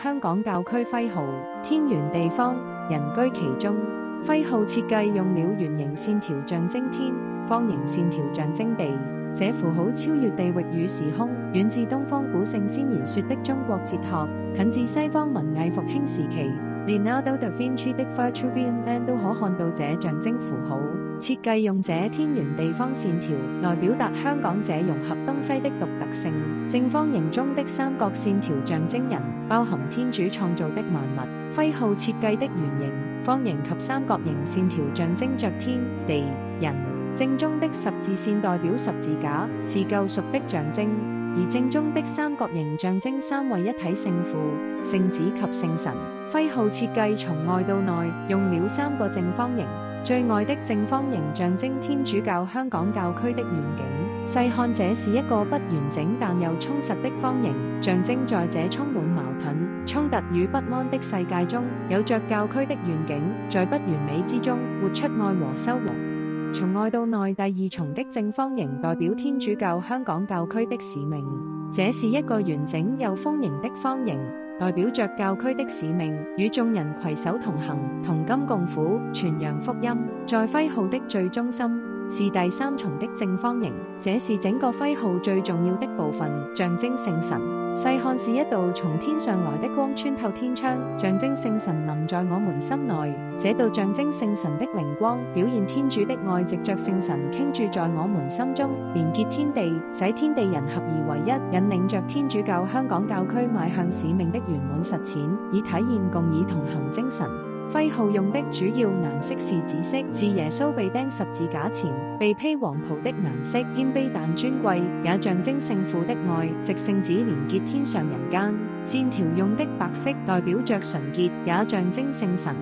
香港教區徽號，天圓地方，人居其中。徽號設計用了圓形線條象徵天，方形線條象徵地。這符號超越地域與時空，遠至東方古聖先賢說的中國哲學，近至西方文藝復興時期Leonardo da Vinci 的 Vitruvian Man 都可看到這象徵符號。設計用這天圓地方線條來表達香港這融合東西的獨特性。正方形中的三角線條象徵人，包含天主創造的萬物。徽號設計的圓形、方形及三角形線條象徵着天地人。正中的十字線代表十字架，是救贖的象徵；而正中的三角形象徵三位一體聖父、聖子及聖神。徽號設計從外到內用了三個正方形，最外的正方形象徵天主教香港教區的願景。細看這是一個不完整但又充實的方形，象徵在這充滿矛盾、衝突與不安的世界中，有着教區的願景，在不完美之中活出愛和修和。從外到內第二重的正方形代表天主教香港教區的使命，這是一個完整又豐盈的方形，代表着教區的使命，與眾人攜手同行，同甘共苦，傳揚福音。在徽號的最中心是第三重的正方形，這是整個徽號最重要的部分，象徵聖神。細看是一道從天上來的光穿透天窗，象徵聖神臨在我們心內。這道象徵聖神的靈光，表現天主的愛藉着聖神傾注在我們心中，連結天地，使天地人合而為一，引領着天主教香港教區邁向使命的圓滿實踐，以體現共議同行精神。徽號用的主要顏色是紫色，是耶穌被釘十字架前被披黃袍的顏色，謙卑但尊貴，也象徵聖父的愛，藉聖子連結天上人間。線條用的白色代表着純潔，也象徵聖神。